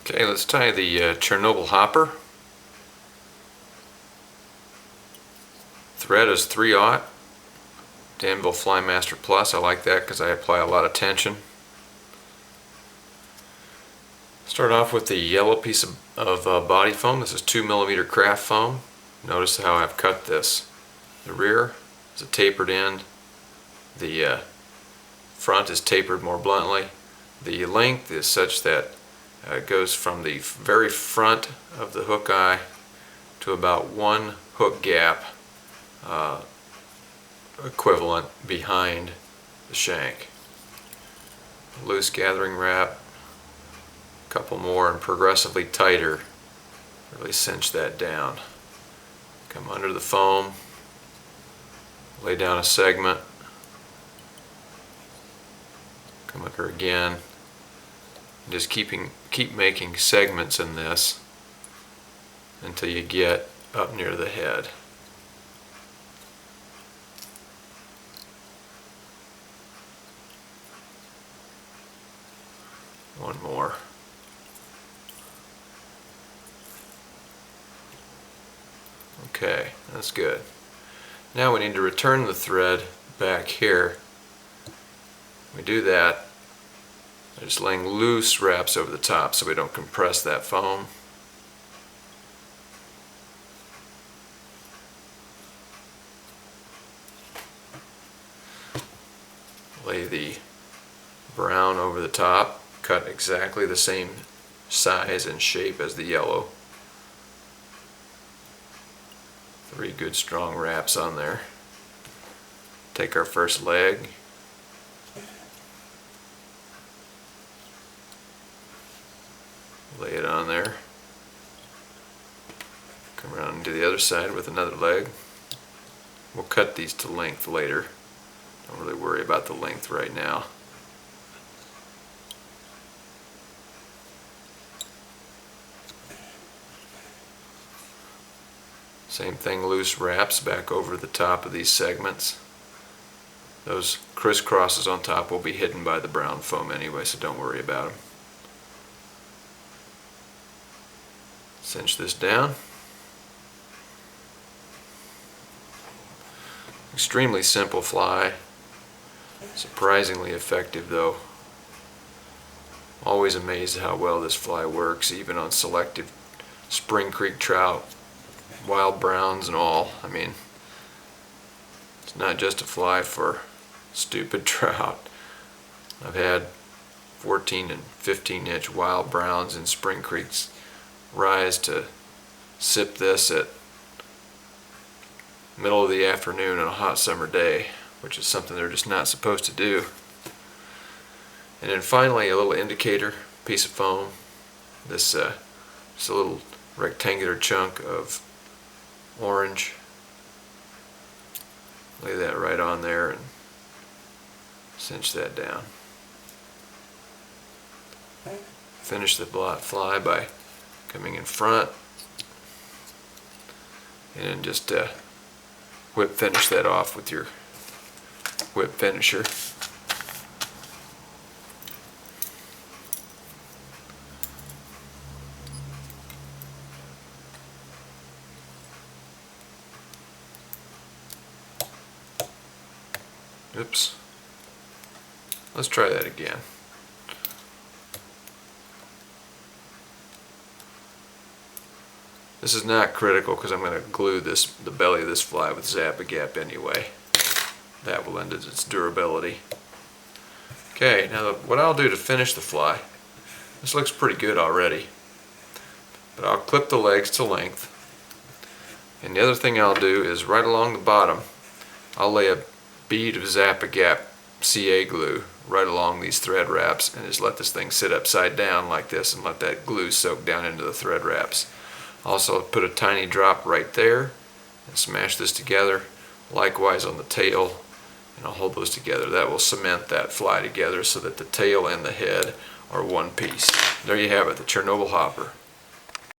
Okay, let's tie the Chernobyl Hopper. Thread is 3/0 Danville Flymaster Plus. I like that because I apply a lot of tension. Start off with the yellow piece of body foam. This is 2mm craft foam. Notice how I've cut this. The rear is a tapered end. The front is tapered more bluntly. The length is such that it goes from the very front of the hook eye to about one hook gap equivalent behind the shank. Loose gathering wrap, a couple more, and progressively tighter. Really cinch that down. Come under the foam, lay down a segment, come under again. Just keep making segments in this until you get up near the head. One more. Okay, that's good. Now we need to return the thread back here. We do that by just laying loose wraps over the top so we don't compress that foam. Lay the brown over the top, cut exactly the same size and shape as the yellow. 3 good strong wraps on there. Take our first leg, lay it on there, come around to the other side with another leg. We'll cut these to length later. Don't really worry about the length right now. Same thing, loose wraps back over the top of these segments. Those crisscrosses on top will be hidden by the brown foam anyway, so don't worry about them. Cinch this down. Extremely simple fly. Surprisingly effective though. Always amazed at how well this fly works, even on selective spring creek trout, wild browns and all. I mean, it's not just a fly for stupid trout. I've had 14 and 15-inch wild browns in spring creeks rise to sip this at middle of the afternoon on a hot summer day, which is something they're just not supposed to do. And then finally, a little indicator piece of foam. This just a little rectangular chunk of orange. Lay that right on there and cinch that down. Finish the fly by coming in front and then just whip finish that off with your whip finisher. Oops. Let's try that again. This is not critical because I'm going to glue the belly of this fly with Zap-A-Gap anyway. That will end its durability. Okay, now what I'll do to finish the fly, this looks pretty good already, but I'll clip the legs to length, and the other thing I'll do is right along the bottom I'll lay a bead of Zap-A-Gap CA glue right along these thread wraps and just let this thing sit upside down like this and let that glue soak down into the thread wraps. Also put a tiny drop right there and smash this together, likewise on the tail, and I'll hold those together. That will cement that fly together so that the tail and the head are one piece. There you have it, the Chernobyl Hopper.